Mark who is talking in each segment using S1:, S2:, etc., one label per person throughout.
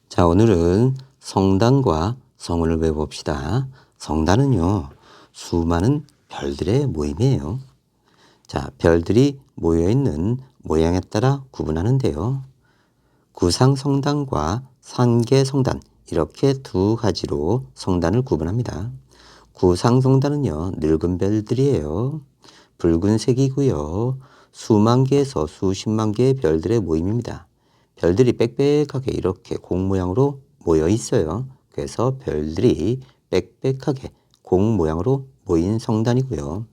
S1: 자, 오늘은 성단과 성운을 외워봅시다. 성단은요, 수많은 별들의 모임이에요. 자, 별들이 모여있는 모양에 따라 구분하는데요. 구상성단과 상계성단, 이렇게 두 가지로 성단을 구분합니다. 구상성단은요, 늙은 별들이에요. 붉은색이고요. 수만 개에서 수십만 개의 별들의 모임입니다. 별들이 빽빽하게 이렇게 공 모양으로 모여 있어요. 그래서 별들이 빽빽하게 공 모양으로 모인 성단이고요.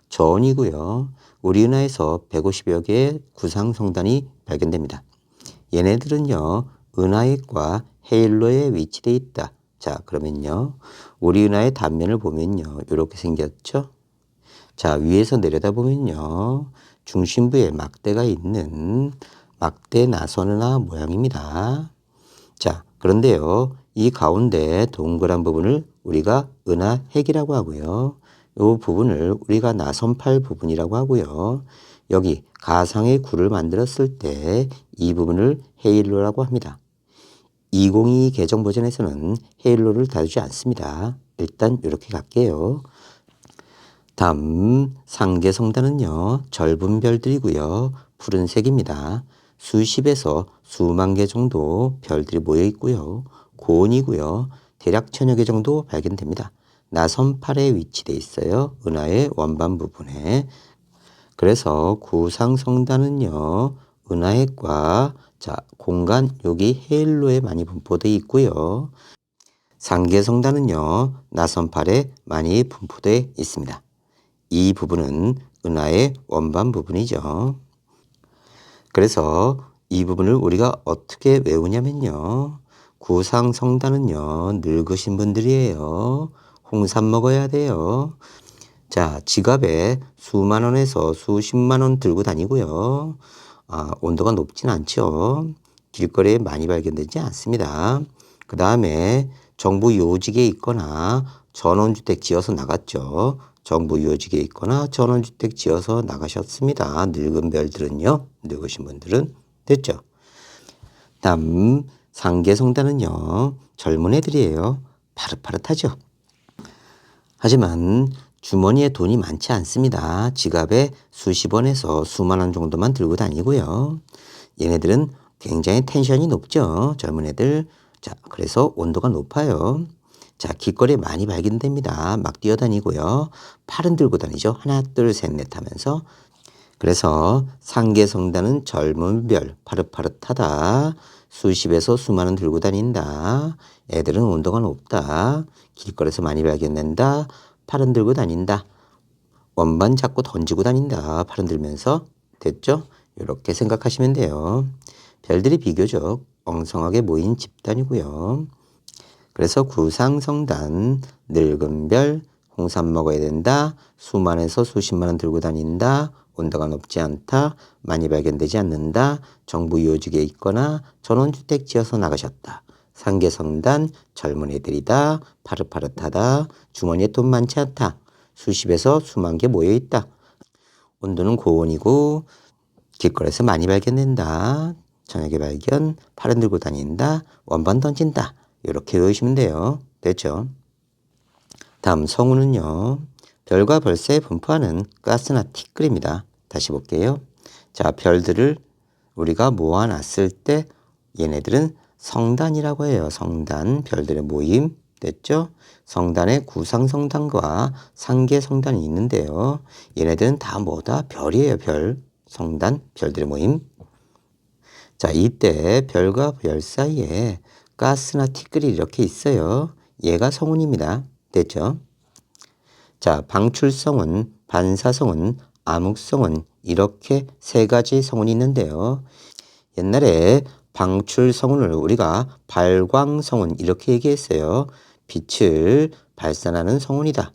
S1: 전이고요. 우리 은하에서 150여 개의 구상성단이 발견됩니다. 얘네들은요, 은하획과 헤일로에 위치되어 있다. 자, 그러면요, 우리 은하의 단면을 보면요, 이렇게 생겼죠? 자, 위에서 내려다보면요, 중심부에 막대가 있는 막대 나선은하 모양입니다. 자, 그런데요, 이 가운데 동그란 부분을 우리가 은하핵이라고 하고요. 이 부분을 우리가 나선팔 부분이라고 하고요. 여기 가상의 구를 만들었을 때 이 부분을 헤일로라고 합니다. 2022 개정 버전에서는 헤일로를 다루지 않습니다. 일단 이렇게 갈게요. 다음 상계성단은요, 젊은 별들이고요. 푸른색입니다. 수십에서 수만 개 정도 별들이 모여 있고요. 고온이고요. 대략 1000여 개 정도 발견됩니다. 나선팔에 위치되어 있어요. 은하의 원반 부분에. 그래서 구상성단은요, 은하핵과 공간 여기 헤일로에 많이 분포되어 있고요. 상계성단은요, 나선팔에 많이 분포되어 있습니다. 이 부분은 은하의 원반 부분이죠. 그래서 이 부분을 우리가 어떻게 외우냐면요. 구상성단은요, 늙으신 분들이에요. 홍삼 먹어야 돼요. 자, 지갑에 수만 원에서 수십만 원 들고 다니고요. 온도가 높진 않죠. 길거리에 많이 발견되지 않습니다. 그 다음에 정부 요직에 있거나 전원주택 지어서 나갔죠. 정부 요직에 있거나 전원주택 지어서 나가셨습니다. 늙은 별들은요. 늙으신 분들은 됐죠. 다음 상계성단은요. 젊은 애들이에요. 파릇파릇하죠. 하지만 주머니에 돈이 많지 않습니다. 지갑에 수십 원에서 수만 원 정도만 들고 다니고요. 얘네들은 굉장히 텐션이 높죠. 젊은 애들. 자, 그래서 온도가 높아요. 자, 길거리에 많이 발견됩니다. 막 뛰어다니고요. 팔은 들고 다니죠. 하나, 둘, 셋, 넷 하면서. 그래서 상계성단은 젊은 별, 파릇파릇하다. 수십에서 수만원 들고 다닌다. 애들은 온도가 높다. 길거리에서 많이 발견된다. 팔은 들고 다닌다. 원반 잡고 던지고 다닌다. 팔은 들면서. 됐죠? 이렇게 생각하시면 돼요. 별들이 비교적 엉성하게 모인 집단이고요. 그래서 구상성단, 늙은 별, 홍삼 먹어야 된다. 수만에서 수십만 원 들고 다닌다. 온도가 높지 않다. 많이 발견되지 않는다. 정부 요직에 있거나 전원주택 지어서 나가셨다. 상계성단, 젊은 애들이다. 파릇파릇하다. 주머니에 돈 많지 않다. 수십에서 수만 개 모여 있다. 온도는 고온이고 길거리에서 많이 발견된다. 저녁에 발견, 팔은 들고 다닌다. 원반 던진다. 이렇게 외우시면 돼요. 됐죠? 다음 성운은요. 별과 별사에 분포하는 가스나 티끌입니다. 다시 볼게요. 자, 별들을 우리가 모아놨을 때 얘네들은 성단이라고 해요. 성단, 별들의 모임. 됐죠? 성단에 구상성단과 상계성단이 있는데요. 얘네들은 다 뭐다? 별이에요. 별. 성단, 별들의 모임. 자, 이때 별과 별 사이에 가스나 티끌이 이렇게 있어요. 얘가 성운입니다. 됐죠? 자, 방출성운, 반사성운, 암흑성운 이렇게 세 가지 성운이 있는데요. 옛날에 방출성운을 우리가 발광성운 이렇게 얘기했어요. 빛을 발산하는 성운이다.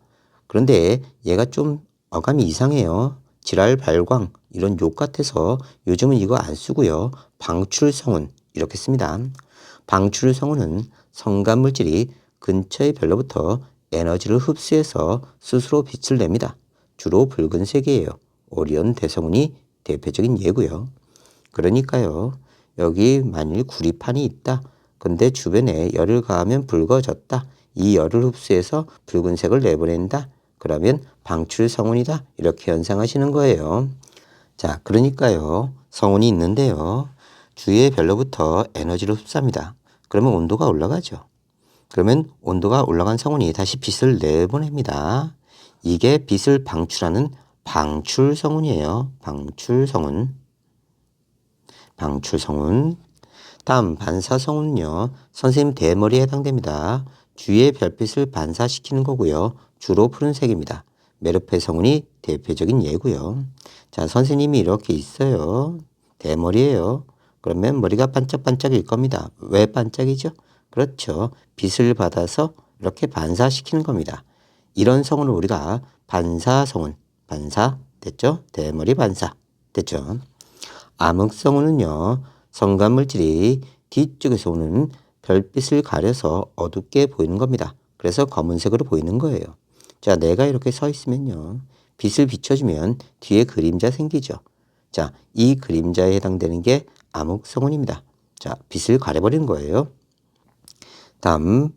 S1: 그런데 얘가 좀 어감이 이상해요. 지랄 발광 이런 욕 같아서 요즘은 이거 안 쓰고요. 방출성운 이렇게 씁니다. 방출성운은 성간물질이 근처의 별로부터 에너지를 흡수해서 스스로 빛을 냅니다. 주로 붉은색이에요. 오리온 대성운이 대표적인 예고요. 그러니까요. 여기 만일 구리판이 있다. 근데 주변에 열을 가하면 붉어졌다. 이 열을 흡수해서 붉은색을 내보낸다. 그러면 방출 성운이다. 이렇게 연상하시는 거예요. 자, 그러니까요. 성운이 있는데요. 주위의 별로부터 에너지를 흡수합니다. 그러면 온도가 올라가죠. 그러면 온도가 올라간 성운이 다시 빛을 내보냅니다. 이게 빛을 방출하는 방출 성운이에요. 방출 성운. 방출 성운. 다음 반사 성운은요. 선생님 대머리에 해당됩니다. 주위의 별빛을 반사시키는 거고요. 주로 푸른색입니다. 메르페 성운이 대표적인 예고요. 자, 선생님이 이렇게 있어요. 대머리예요. 그러면 머리가 반짝반짝일 겁니다. 왜 반짝이죠? 그렇죠. 빛을 받아서 이렇게 반사시키는 겁니다. 이런 성운을 우리가 반사성운, 반사 됐죠? 대머리 반사 됐죠? 암흑성운은요. 성간물질이 뒤쪽에서 오는 별빛을 가려서 어둡게 보이는 겁니다. 그래서 검은색으로 보이는 거예요. 자, 내가 이렇게 서 있으면요. 빛을 비춰주면 뒤에 그림자 생기죠. 자, 이 그림자에 해당되는 게 암흑성운입니다. 자, 빛을 가려버리는 거예요. 다음,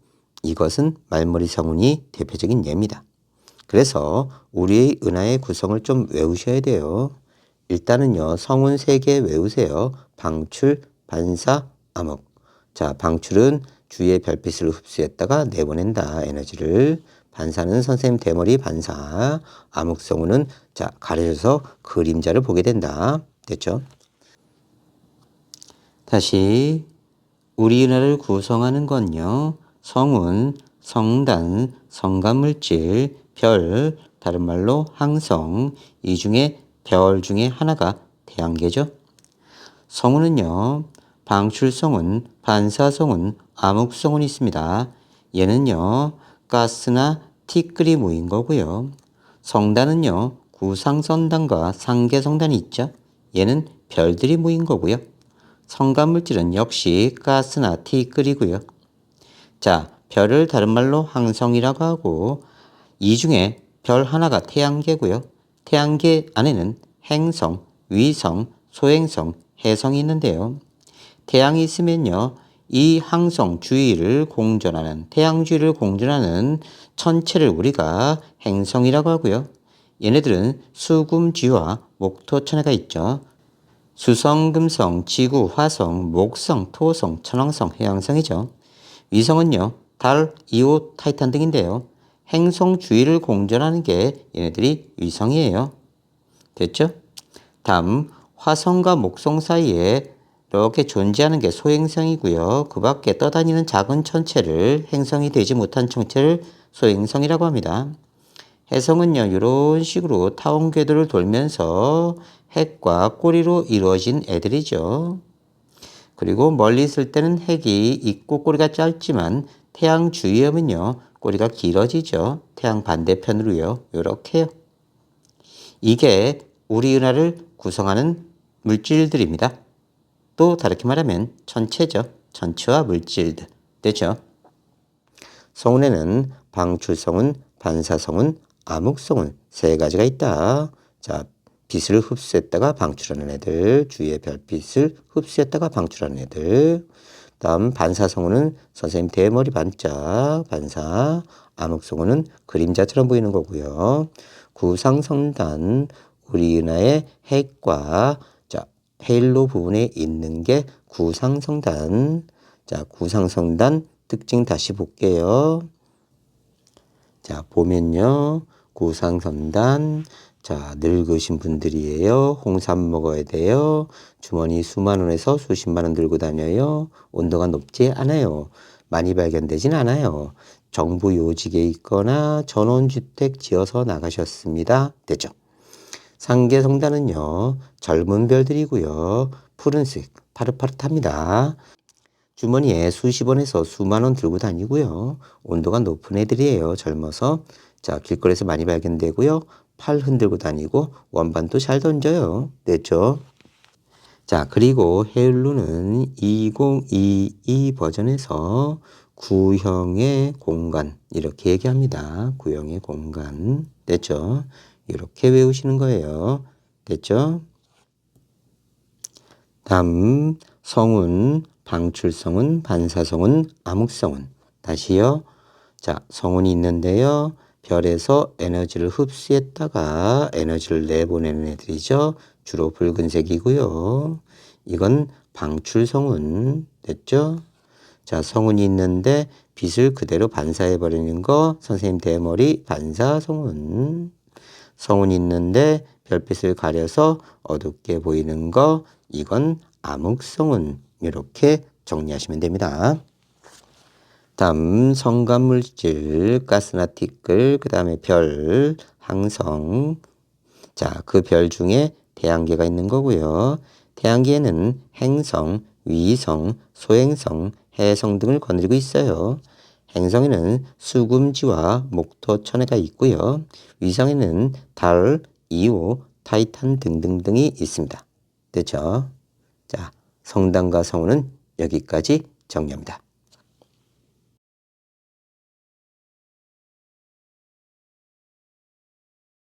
S1: 이것은 말머리 성운이 대표적인 예입니다. 그래서 우리의 은하의 구성을 좀 외우셔야 돼요. 일단은요, 성운 3개 외우세요. 방출, 반사, 암흑. 자, 방출은 주위의 별빛을 흡수했다가 내보낸다, 에너지를. 반사는 선생님 대머리 반사. 암흑성운은 자, 가려져서 그림자를 보게 된다. 됐죠? 다시 우리 은하를 구성하는 건요. 성운, 성단, 성간물질, 별, 다른 말로 항성, 이 중에 별 중에 하나가 태양계죠. 성운은요. 방출성운, 반사성운, 암흑성운이 있습니다. 얘는요. 가스나 티끌이 모인 거고요. 성단은요. 구상성단과 상계성단이 있죠. 얘는 별들이 모인 거고요. 성간물질은 역시 가스나 티끌이고요. 자, 별을 다른 말로 항성이라고 하고 이 중에 별 하나가 태양계고요. 태양계 안에는 행성, 위성, 소행성, 해성이 있는데요. 태양이 있으면요. 이 항성 주위를 공전하는, 태양 주위를 공전하는 천체를 우리가 행성이라고 하고요. 얘네들은 수금지와 목토천해가 있죠. 수성, 금성, 지구, 화성, 목성, 토성, 천왕성, 해왕성이죠. 위성은요. 달, 이오, 타이탄 등인데요. 행성 주위를 공전하는 게 얘네들이 위성이에요. 됐죠? 다음 화성과 목성 사이에 이렇게 존재하는 게 소행성이고요. 그 밖에 떠다니는 작은 천체를 행성이 되지 못한 천체를 소행성이라고 합니다. 해성은요. 이런 식으로 타원 궤도를 돌면서 핵과 꼬리로 이루어진 애들이죠. 그리고 멀리 있을 때는 핵이 있고 꼬리가 짧지만 태양 주위에 오면요. 꼬리가 길어지죠. 태양 반대편으로요. 이렇게요. 이게 우리 은하를 구성하는 물질들입니다. 또 다르게 말하면 천체죠. 천체와 물질들. 되죠? 성운에는 방출성운, 반사성운, 암흑성운 3가지가 있다. 자, 빛을 흡수했다가 방출하는 애들, 주위의 별빛을 흡수했다가 방출하는 애들. 다음 반사성운은 선생님 대머리 반짝, 반사. 암흑성운은 그림자처럼 보이는 거고요. 구상성단, 우리 은하의 핵과 자, 헤일로 부분에 있는 게 구상성단. 자, 구상성단 특징 다시 볼게요. 자, 보면요. 구상성단. 자, 늙으신 분들이에요. 홍삼 먹어야 돼요. 주머니 수만 원에서 수십만 원 들고 다녀요. 온도가 높지 않아요. 많이 발견되진 않아요. 정부 요직에 있거나 전원주택 지어서 나가셨습니다. 되죠? 상계성단은요. 젊은 별들이고요. 푸른색, 파릇파릇합니다. 주머니에 수십 원에서 수만 원 들고 다니고요. 온도가 높은 애들이에요. 젊어서. 자, 길거리에서 많이 발견되고요. 팔 흔들고 다니고 원반도 잘 던져요. 됐죠? 자, 그리고 헤일루는 2022 버전에서 구형의 공간 이렇게 얘기합니다. 구형의 공간. 됐죠? 이렇게 외우시는 거예요. 됐죠? 다음 성운, 방출성은, 반사성은, 암흑성은. 다시요. 자, 성운이 있는데요. 별에서 에너지를 흡수했다가 에너지를 내보내는 애들이죠. 주로 붉은색이고요. 이건 방출성운 됐죠? 자, 성운이 있는데 빛을 그대로 반사해버리는 거 선생님 대머리 반사성운. 성운이 있는데 별빛을 가려서 어둡게 보이는 거 이건 암흑성운. 이렇게 정리하시면 됩니다. 다음 성간물질, 가스나 티끌, 그 다음에 별, 항성. 자, 그 별 중에 태양계가 있는 거고요. 태양계에는 행성, 위성, 소행성, 해성 등을 거느리고 있어요. 행성에는 수금지와 목토천해가 있고요. 위성에는 달, 이오, 타이탄 등등등이 있습니다. 됐죠? 자, 성단과 성운은 여기까지 정리합니다.